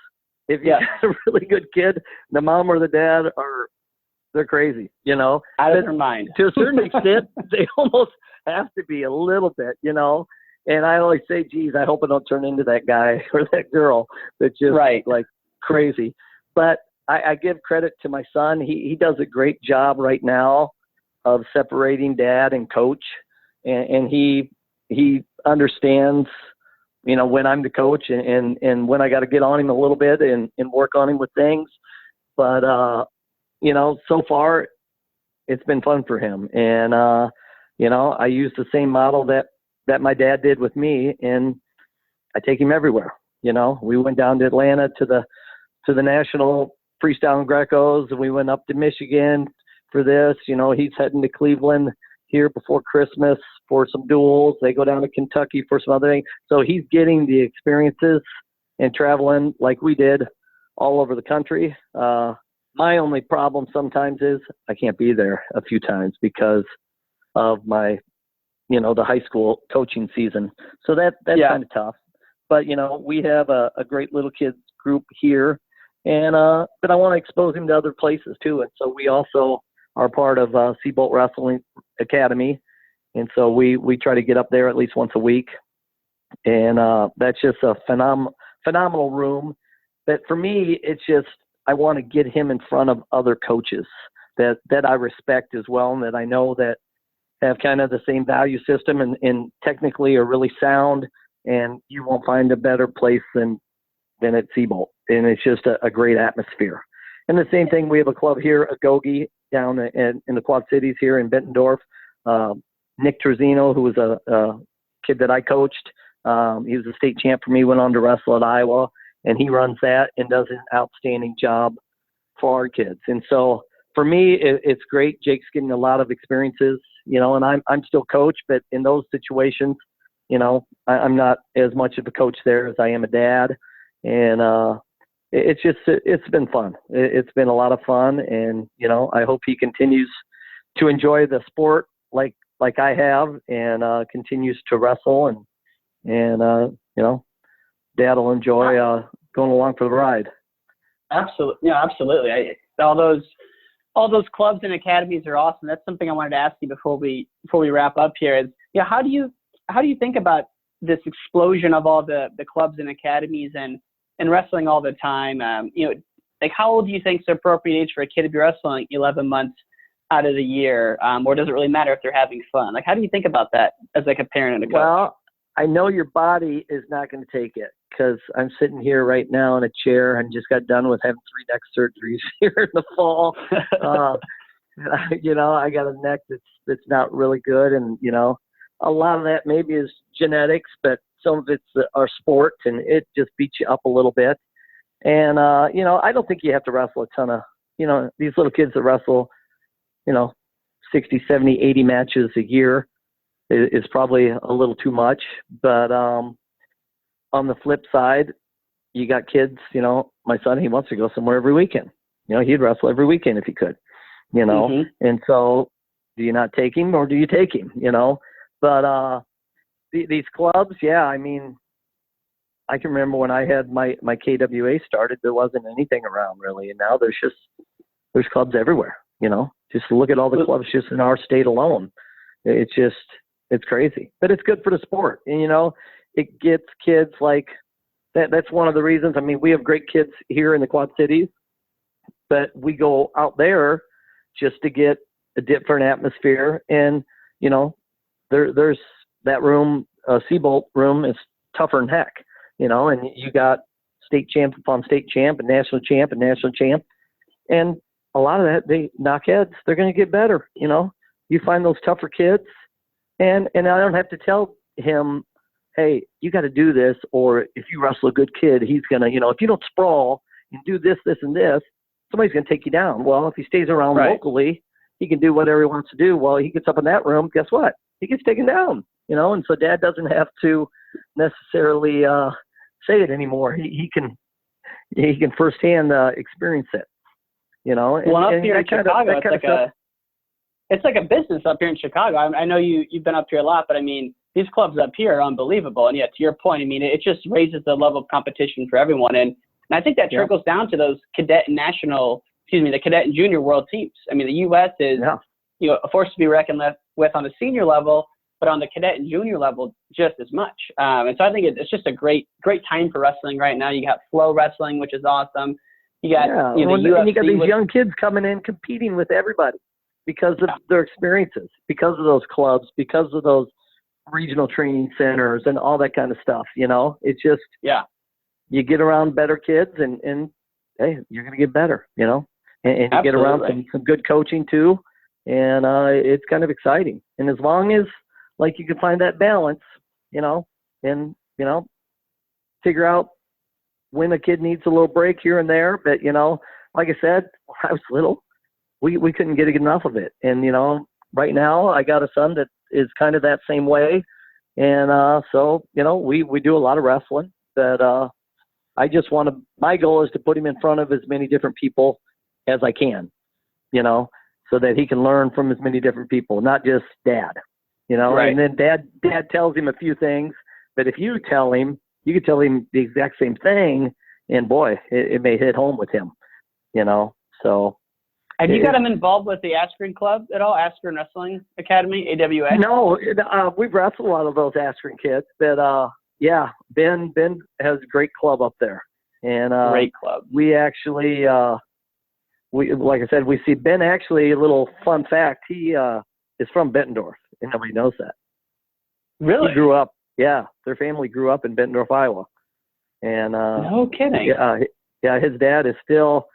If you got a really good kid, the mom or the dad they're crazy, Out of their mind. To a certain extent, they almost have to be a little bit, And I always say, geez, I hope I don't turn into that guy or that girl that's just like crazy. But I give credit to my son. He does a great job right now of separating dad and coach. And he understands, when I'm the coach and when I got to get on him a little bit and work on him with things. But, so far it's been fun for him. And, I use the same model that my dad did with me, and I take him everywhere. We went down to Atlanta to the national freestyle and Grecos, and we went up to Michigan for this. He's heading to Cleveland here before Christmas for some duels. They go down to Kentucky for some other things. So he's getting the experiences and traveling like we did all over the country. My only problem sometimes is I can't be there a few times because of my, the high school coaching season. So that's kind of tough. But, we have a great little kids group here, and but I want to expose him to other places too. And so we also are part of Seabolt Wrestling Academy. And so we try to get up there at least once a week. And that's just a phenomenal room. But for me, it's just I want to get him in front of other coaches that I respect as well, and that I know that have kind of the same value system and technically are really sound, and you won't find a better place than at Seabolt. And it's just a great atmosphere. And the same thing, we have a club here, Agogi, down in the Quad Cities here in Bettendorf. Nick Terzino, who was a kid that I coached. He was a state champ for me, went on to wrestle at Iowa, and he runs that and does an outstanding job for our kids. And so for me, it's great. Jake's getting a lot of experiences, and I'm still coach, but in those situations, I'm not as much of a coach there as I am a dad. And it's been fun. It's been a lot of fun. And, I hope he continues to enjoy the sport like I have, and continues to wrestle, and Dad will enjoy going along for the ride. Absolutely. Yeah, absolutely. All those clubs and academies are awesome. That's something I wanted to ask you before we wrap up here is, how do you think about this explosion of all the clubs and academies and wrestling all the time? How old do you think is the appropriate age for a kid to be wrestling 11 months out of the year? Or does it really matter if they're having fun? How do you think about that as a parent and a coach? Well, I know your body is not going to take it, because I'm sitting here right now in a chair and just got done with having 3 neck surgeries here in the fall. I got a neck that's not really good, and a lot of that maybe is genetics, but some of it's our sport, and it just beats you up a little bit. And I don't think you have to wrestle a ton of these little kids that wrestle 60, 70, 80 matches a year is probably a little too much. But on the flip side, you got kids, my son, he wants to go somewhere every weekend. He'd wrestle every weekend if he could, Mm-hmm. And so do you not take him, or do you take him, But these clubs, yeah, I mean, I can remember when I had my KWA started, there wasn't anything around really. And now there's clubs everywhere, just look at all the clubs just in our state alone. It's crazy, but it's good for the sport. And, it gets kids like that. That's one of the reasons. I mean, we have great kids here in the Quad Cities, but we go out there just to get a different atmosphere. And, there's that room, Seabolt room is tougher than heck, and you got state champ upon state champ and national champ and national champ. And a lot of that, they knock heads. They're going to get better. You find those tougher kids, and I don't have to tell him, hey, you got to do this, or if you wrestle a good kid, he's going to, if you don't sprawl and do this, this, and this, somebody's going to take you down. Well, if he stays around locally, he can do whatever he wants to do. Well, he gets up in that room, guess what? He gets taken down, and so Dad doesn't have to necessarily say it anymore. He can firsthand experience it, Well, up here in Chicago, it's like a business up here in Chicago. I know you've been up here a lot, but I mean, these clubs up here are unbelievable. And yet, to your point, I mean, it just raises the level of competition for everyone. And I think that trickles down to those cadet and the cadet and junior world teams. I mean, the U.S. is, a force to be reckoned with on the senior level, but on the cadet and junior level, just as much. And so I think it's just a great time for wrestling right now. You got flow wrestling, which is awesome. You got, the UFC, and you got these young kids coming in competing with everybody because of their experiences, because of those clubs, because of those regional training centers and all that kind of stuff. It's just, you get around better kids and hey, you're going to get better, and you get around some good coaching too. And it's kind of exciting. And as long as you can find that balance, and, figure out when a kid needs a little break here and there. But, like I said, when I was little, we couldn't get enough of it. And, right now I got a son that is kind of that same way. And so, we do a lot of wrestling, but my goal is to put him in front of as many different people as I can, so that he can learn from as many different people, not just Dad, Right. And then dad tells him a few things, but if you tell him, you could tell him the exact same thing, and boy, it may hit home with him, so. Have you got him involved with the Askren Club at all? Askren Wrestling Academy, AWA? No, we've wrestled a lot of those Askren kids, but Ben has a great club up there, and great club. We actually, like I said, we see Ben. Actually, a little fun fact: he is from Bettendorf, and nobody knows that. Really? He grew up. Yeah, their family grew up in Bettendorf, Iowa, and no kidding. Yeah, his dad is still.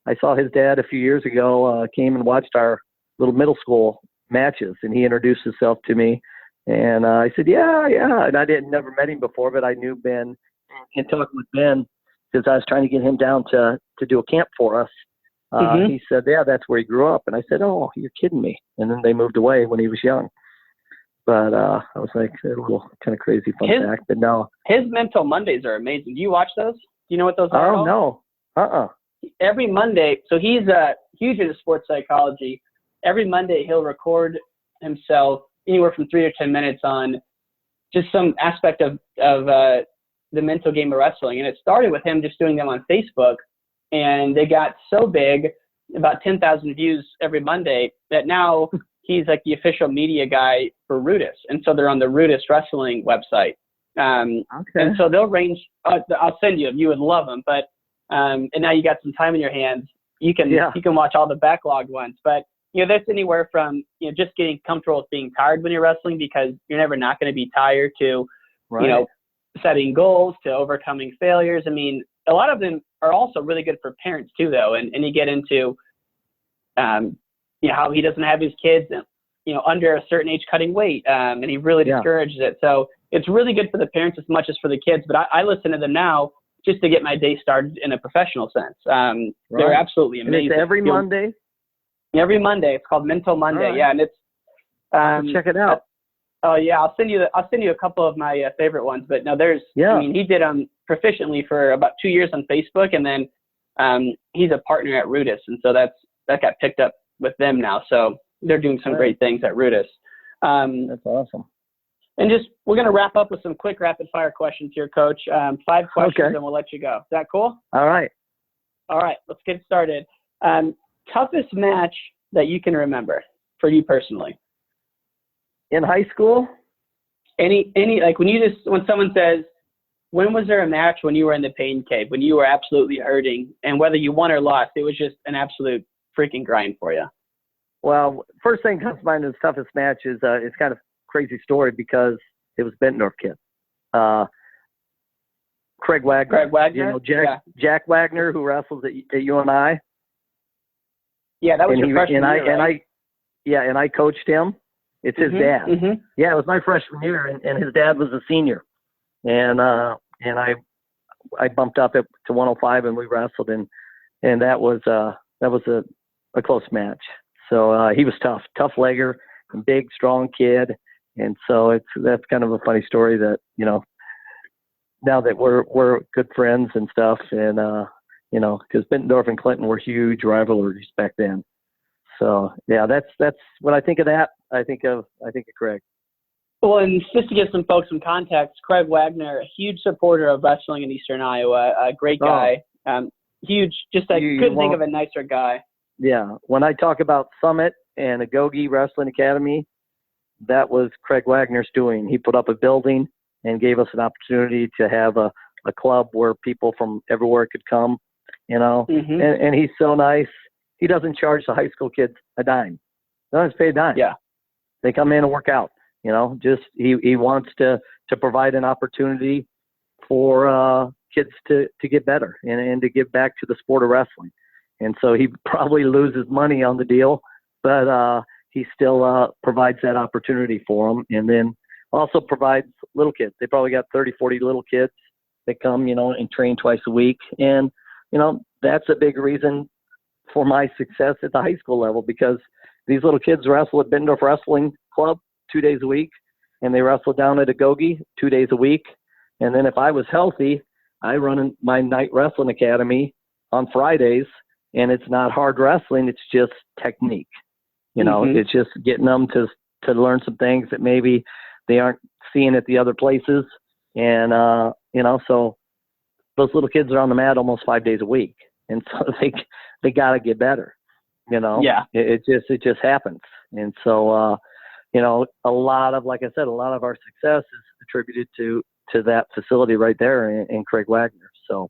I saw his dad a few years ago. Came and watched our little middle school matches, and he introduced himself to me. And I said, yeah. And I never met him before, but I knew Ben and talking with Ben because I was trying to get him down to do a camp for us. He said, yeah, that's where he grew up. And I said, oh, you're kidding me. And then they moved away when he was young. But I was like, a little kind of crazy fun fact. But no. His Mental Mondays are amazing. Do you watch those? Do you know what those are? Oh, no. Every Monday, so he's huge into sports psychology. Every Monday he'll record himself anywhere from 3 to 10 minutes on just some aspect of the mental game of wrestling. And it started with him just doing them on Facebook. And they got so big, about 10,000 views every Monday, that now he's like the official media guy for Rudis. And so they're on the Rudis Wrestling website. And so they'll range, I'll send you them. You would love them. But and now you got some time in your hands. You can watch all the backlogged ones. But, that's anywhere from, just getting comfortable with being tired when you're wrestling because you're never not going to be tired to, setting goals to overcoming failures. I mean, a lot of them are also really good for parents too, though. And you get into, how he doesn't have his kids, under a certain age cutting weight. And he really discourages it. So it's really good for the parents as much as for the kids. But I listen to them now just to get my day started in a professional sense. They're absolutely amazing. And it's every Monday? Every Monday. It's called Mental Monday. Right. Yeah. And it's, check it out. Oh yeah. I'll send you a couple of my favorite ones, but no, he did them proficiently for about 2 years on Facebook. And then, he's a partner at Rudis. And so that got picked up with them now. So they're doing some great things at Rudis. That's awesome. And we're going to wrap up with some quick rapid fire questions here, Coach. 5 questions and we'll let you go. Is that cool? All right. Let's get started. Toughest match that you can remember for you personally? In high school? Any like when someone says, when was there a match when you were in the pain cave, when you were absolutely hurting, and whether you won or lost, it was just an absolute freaking grind for you? Well, first thing comes to mind is toughest match is it's kind of crazy story because it was Bettendorf kid. Craig Wagner. Jack Wagner, who wrestles at UNI. Yeah, that was your freshman year, right? And I coached him. It's his dad. Mm-hmm. Yeah, it was my freshman year, and his dad was a senior. And I bumped up to 105, and we wrestled, and that was a close match. So he was tough legger, big, strong kid, and so that's kind of a funny story that now that we're good friends and stuff, and because Bettendorf and Clinton were huge rivalries back then. So yeah, that's when I think of that, I think of Craig. Well, and just to give some folks some context, Craig Wagner, a huge supporter of wrestling in Eastern Iowa, a great guy, huge. Just I couldn't think of a nicer guy. Yeah, when I talk about Summit and Agoge Wrestling Academy, that was Craig Wagner's doing. He put up a building and gave us an opportunity to have a club where people from everywhere could come, and he's so nice. He doesn't charge the high school kids a dime. They don't have to pay a dime. Yeah. They come in and work out, just he wants to provide an opportunity for kids to get better and to give back to the sport of wrestling. And so he probably loses money on the deal, but he still provides that opportunity for them. And then also provides little kids. They probably got 30, 40 little kids that come, and train twice a week. And, that's a big reason for my success at the high school level, because these little kids wrestle at Bettendorf Wrestling Club 2 days a week, and they wrestle down at Agoge 2 days a week. And then if I was healthy, I run my night wrestling academy on Fridays, and it's not hard wrestling. It's just technique. It's just getting them to learn some things that maybe they aren't seeing at the other places. And, so those little kids are on the mat almost 5 days a week. And so they got to get better, Yeah. It just happens. And so, a lot of our success is attributed to that facility right there in Craig Wagner. So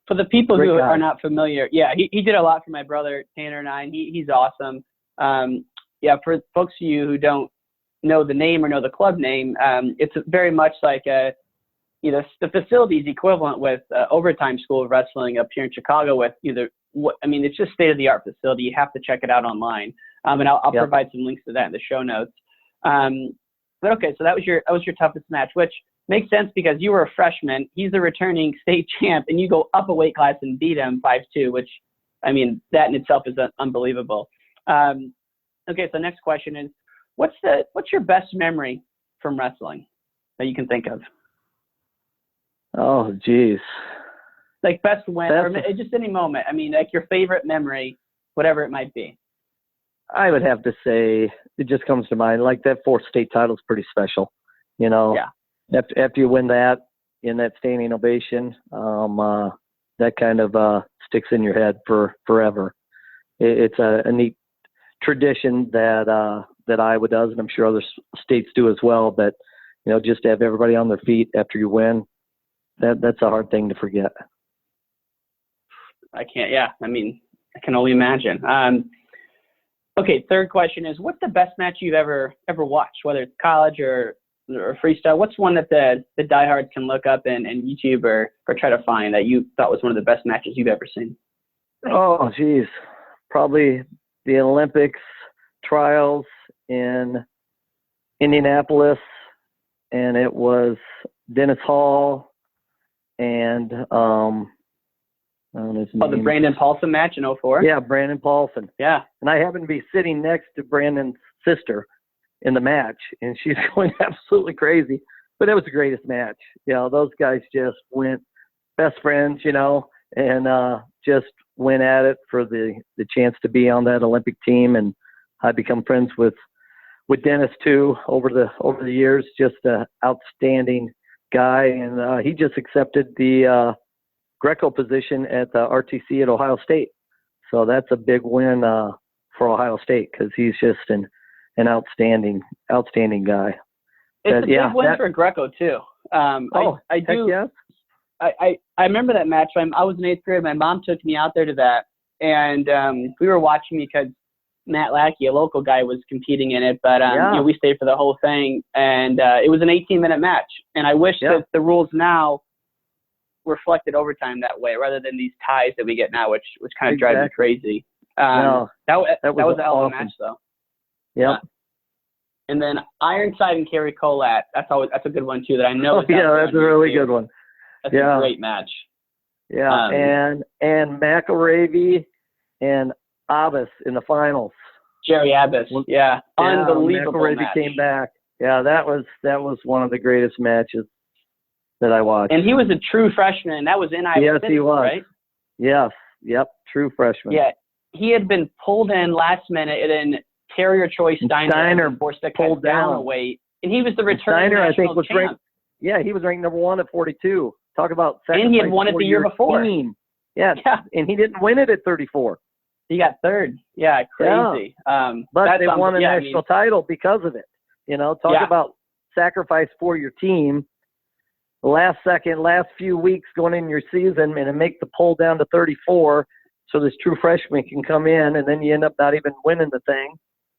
for the people who are not familiar, he did a lot for my brother, Tanner, and I, and he's awesome. For folks of you who don't know the name or know the club name, it's very much like the facility is equivalent with Overtime School of Wrestling up here in Chicago with it's just state-of-the-art facility. You have to check it out online. And I'll Yep. provide some links to that in the show notes. But okay, so that was your toughest match, which makes sense because you were a freshman. He's the returning state champ, and you go up a weight class and beat him 5-2, which, I mean, that in itself is unbelievable. Okay, so next question is, what's your best memory from wrestling that you can think of? Oh, geez. Like best win, or just any moment. I mean, like your favorite memory, whatever it might be. I would have to say it just comes to mind. Like that 4th state title is pretty special, you know. Yeah. After you win that in that standing ovation, that kind of sticks in your head forever. It's a neat tradition that Iowa does, and I'm sure other states do as well. But you know, just to have everybody on their feet after you win, that's a hard thing to forget. I can't. Yeah, I mean, I can only imagine. Okay, third question is, what's the best match you've ever watched, whether it's college or freestyle? What's one that the diehards can look up in YouTube or try to find that you thought was one of the best matches you've ever seen? Oh, geez. Probably the Olympics trials in Indianapolis, and it was Dennis Hall and the Brandon Paulson match in 2004? Yeah, Brandon Paulson. Yeah. And I happened to be sitting next to Brandon's sister in the match, and she's going absolutely crazy. But that was the greatest match. You know, those guys just went best friends, you know, and just went at it for the chance to be on that Olympic team. And I become friends with Dennis too over the years. Just an outstanding guy, and he just accepted the Greco position at the RTC at Ohio State. So that's a big win for Ohio State because he's just an outstanding guy. It's a big win for Greco too. I do. Yes. I remember that match. I was in 8th grade. My mom took me out there to that, and we were watching because Matt Lackey, a local guy, was competing in it. But you know, we stayed for the whole thing, and it was an 18-minute match. And I wish that the rules now reflected overtime that way, rather than these ties that we get now, which kind of drives me crazy. That was a hell of a match, though. Yeah. And then Ironside and Kerry Colat. That's a good one too. That I know. That's a really good one. That's a great match. Yeah, and McElravy and Abbas in the finals. Jerry Abbas. Yeah. Unbelievable McElravy match. came back. Yeah, that was one of the greatest matches that I watched. And he was a true freshman, and that was in Iowa. Yes, City, he was. Right? Yes. Yep. True freshman. Yeah. He had been pulled in last minute, and then Terrier Troy Steiner forced to cut down a weight, and he was the returning Steiner, national I think, was champ. ranked. Yeah, he was ranked number 1 at 42. Talk about and he had won it the year before. Yeah, and he didn't win it at 34. He got third. Yeah, crazy. Yeah. But they won a national title because of it. You know, talk about sacrifice for your team. Last few weeks going in your season and make the pull down to 34 so this true freshman can come in, and then you end up not even winning the thing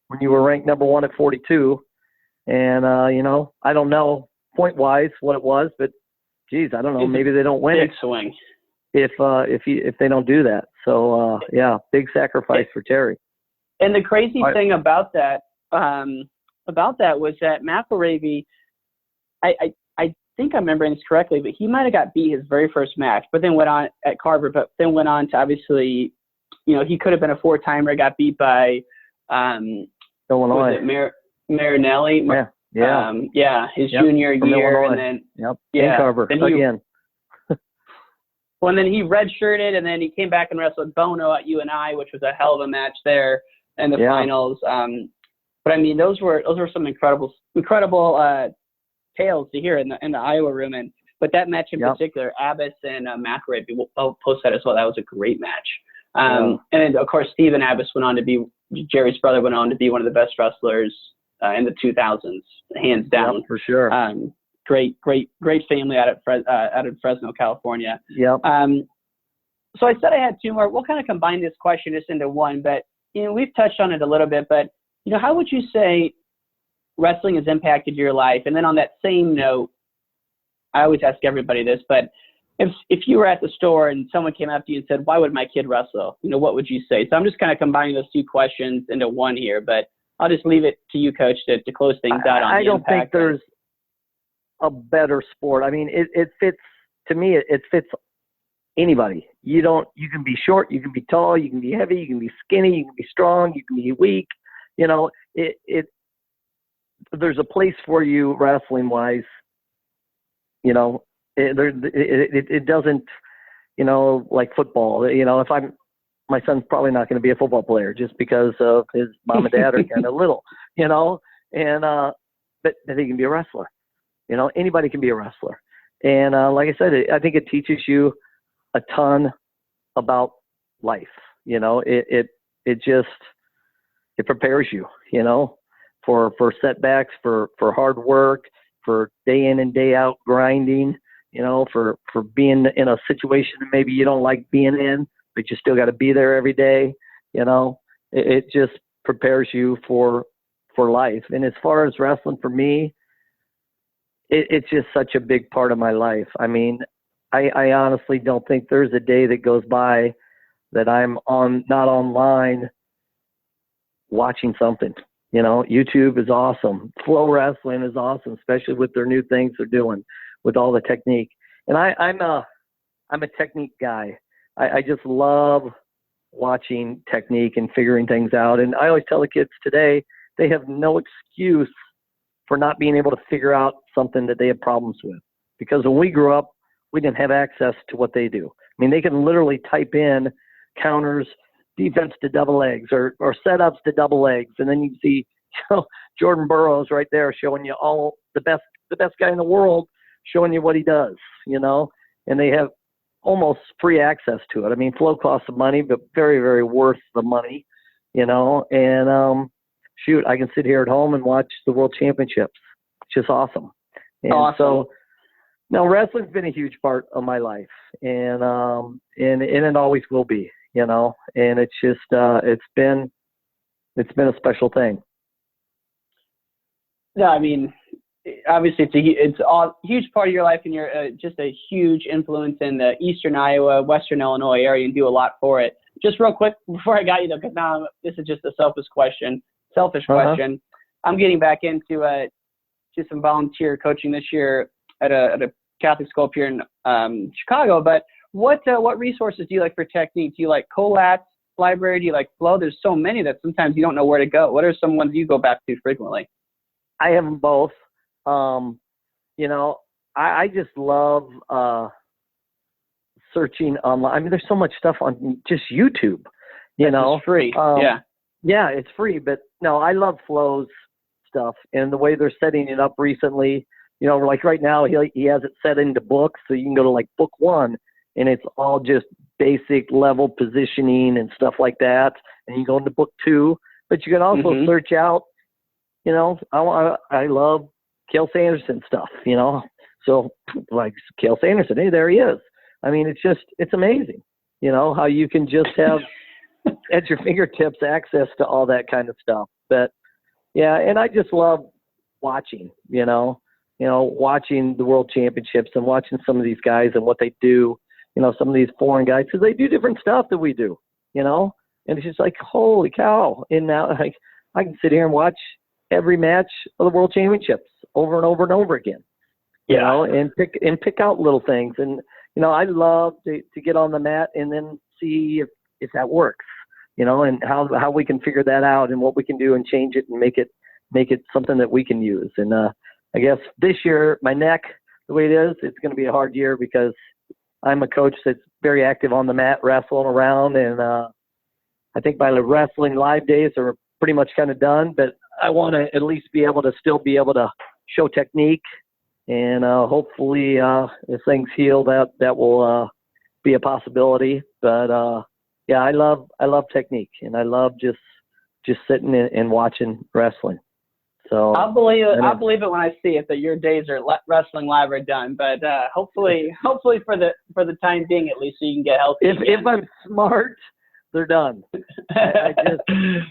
when you were ranked number 1 at 42. And, you know, I don't know point-wise what it was, but, geez, I don't know. Maybe they don't win big it swing if they don't do that. So, big sacrifice for Terry. And the crazy thing about that was that McElravy, I think I'm remembering this correctly, but he might have got beat his very first match, but then went on at Carver, but then went on to obviously, you know, he could have been a 4-timer, got beat by Illinois. Marinelli. His junior year, Illinois. and then Carver again. Well, and then he redshirted, and then he came back and wrestled Bono at UNI, which was a hell of a match there in the finals. But I mean, those were some incredible tales to hear in the Iowa room. But that match in particular, Abbas and McElravy, I'll post that as well. That was a great match. And then, of course, Stephen Abbas Jerry's brother, went on to be one of the best wrestlers in the 2000s, hands down. Yep, for sure. Great family out of Fresno, California. Yep. So I said I had 2 more. We'll kind of combine this question just into one, but you know, we've touched on it a little bit. But you know, how would you say wrestling has impacted your life? And then on that same note, I always ask everybody this, but if you were at the store and someone came up to you and said, "Why would my kid wrestle?" What would you say? So I'm just kind of combining those two questions into one here, but I'll just leave it to you, Coach, to close things out on I the don't impact. think there's a better sport. I mean, it fits, to me, it fits anybody. You can be short, you can be tall, you can be heavy, you can be skinny, you can be strong, you can be weak. There's a place for you wrestling wise. It doesn't, like football. If my son's probably not going to be a football player just because of his mom and dad are kind of little, but he can be a wrestler. Anybody can be a wrestler. And like I said, I think it teaches you a ton about life. It prepares you, for setbacks, for hard work, for day in and day out grinding, for being in a situation that maybe you don't like being in, but you still got to be there every day. It just prepares you for life. And as far as wrestling for me, it's just such a big part of my life. I mean, I honestly don't think there's a day that goes by that I'm not online watching something. YouTube is awesome. Flow Wrestling is awesome, especially with their new things they're doing with all the technique. And I'm a technique guy. I just love watching technique and figuring things out. And I always tell the kids today, they have no excuse for not being able to figure out something that they have problems with. Because when we grew up, we didn't have access to what they do. I mean, they can literally type in counters, defense to double legs, or setups to double legs, and then you see Jordan Burroughs right there showing you all the best guy in the world showing you what he does, and they have almost free access to it. I mean, flow costs some money, but very, very worth the money, and shoot, I can sit here at home and watch the World Championships. It's just awesome. And awesome. So now wrestling's been a huge part of my life, and it always will be. And it's just it's been a special thing. No, I mean, obviously it's a huge part of your life, and you're just a huge influence in the Eastern Iowa, Western Illinois area, and do a lot for it. Just real quick before I got you though, because now this is just a selfish question. I'm getting back into to some volunteer coaching this year at a Catholic school up here in Chicago, but what resources do you like for technique? Do you like Colat's library? Do you like Flow? There's so many that sometimes you don't know where to go. What are some ones you go back to frequently? I have them both. I just love searching online. I mean, there's so much stuff on just YouTube. It's free. Yeah, it's free. But no, I love Flow's stuff and the way they're setting it up recently. Like right now, he has it set into books, so you can go to like book 1. And it's all just basic level positioning and stuff like that. And you go into book 2, but you can also search out, I love Cale Sanderson stuff, so like Cale Sanderson, hey, there he is. I mean, it's amazing, how you can just have at your fingertips access to all that kind of stuff. But yeah, and I just love watching, watching the World Championships and watching some of these guys and what they do. Some of these foreign guys, because they do different stuff than we do, and it's just like, holy cow. And now I can sit here and watch every match of the World Championships over and over and over again, and pick out little things. And, I love to get on the mat and then see if that works, and how we can figure that out and what we can do and change it and make it something that we can use. And I guess this year, my neck, the way it is, it's going to be a hard year because I'm a coach that's very active on the mat, wrestling around, and I think my wrestling live days are pretty much kind of done, but I want to at least be able to still be able to show technique, and hopefully as things heal, that will be a possibility. But yeah, I love technique, and I love just sitting and watching wrestling. So I'll believe it when I see it that your days are wrestling live are done. But hopefully for the time being at least, so you can get healthy. If I'm smart, they're done. I just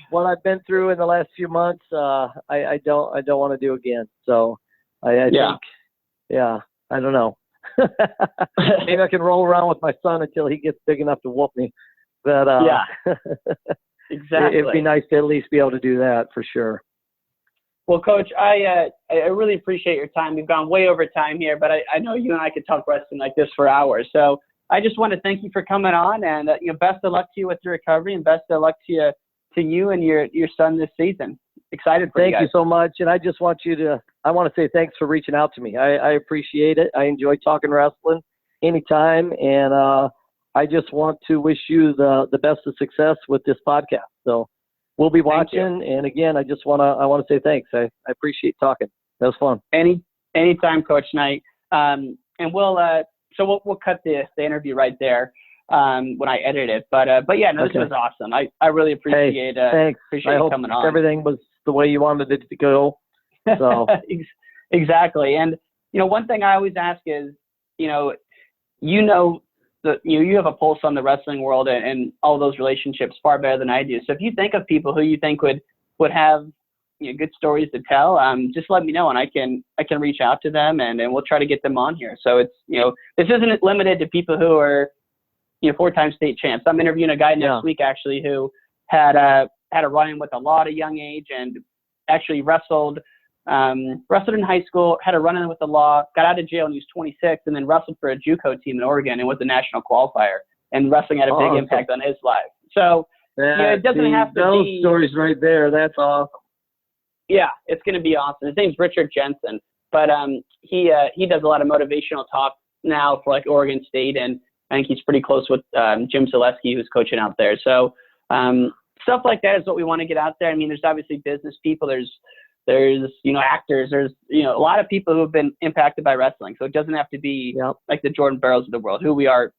what I've been through in the last few months, I don't want to do again. So I think, yeah, I don't know. Maybe I can roll around with my son until he gets big enough to whoop me. But Yeah. Exactly. It'd be nice to at least be able to do that for sure. Well, Coach, I really appreciate your time. We've gone way over time here, but I know you and I could talk wrestling like this for hours. So I just want to thank you for coming on, and best of luck to you with your recovery, and best of luck to you and your son this season. Excited for you guys. Thank you so much, and I just want I want to say thanks for reaching out to me. I appreciate it. I enjoy talking wrestling anytime, and I just want to wish you the best of success with this podcast. So we'll be watching, and again, I want to say thanks. I appreciate talking. That was fun. Anytime, Coach Knight. And we'll cut the interview right there when I edit it. But yeah, no, this was awesome. I really appreciate thanks. Appreciate I you hope coming on. Everything was the way you wanted it to go. So exactly. And one thing I always ask is, you have a pulse on the wrestling world and all those relationships far better than I do. So if you think of people who you think would have good stories to tell, just let me know, and I can reach out to them, and we'll try to get them on here. So it's this isn't limited to people who are 4-time state champs. I'm interviewing a guy next week actually who had a run-in with a law at a young age, and actually wrestled in high school, had a run-in with the law, got out of jail when he was 26, and then wrestled for a JUCO team in Oregon and was a national qualifier. And wrestling had a big impact on his life. So it doesn't have to those be stories right there. That's awesome. Yeah, it's going to be awesome. His name's Richard Jensen, but he does a lot of motivational talk now for like Oregon State, and I think he's pretty close with Jim Zaleski, who's coaching out there. So stuff like that is what we want to get out there. I mean, there's obviously business people, there's actors, there's a lot of people who have been impacted by wrestling. So it doesn't have to be like the Jordan Barrows of the world, who we are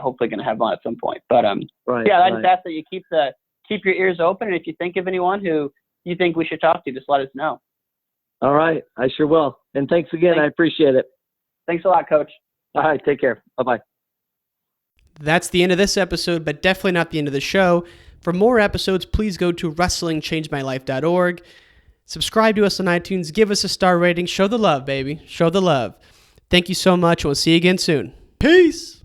hopefully going to have on at some point. But I just ask that you keep your ears open, and if you think of anyone who you think we should talk to, just let us know. All right, I sure will. And thanks again. I appreciate it. Thanks a lot, Coach. All right, take care. Bye-bye. That's the end of this episode, but definitely not the end of the show. For more episodes, please go to wrestlingchangemylife.org. Subscribe to us on iTunes. Give us a star rating. Show the love, baby. Show the love. Thank you so much. We'll see you again soon. Peace.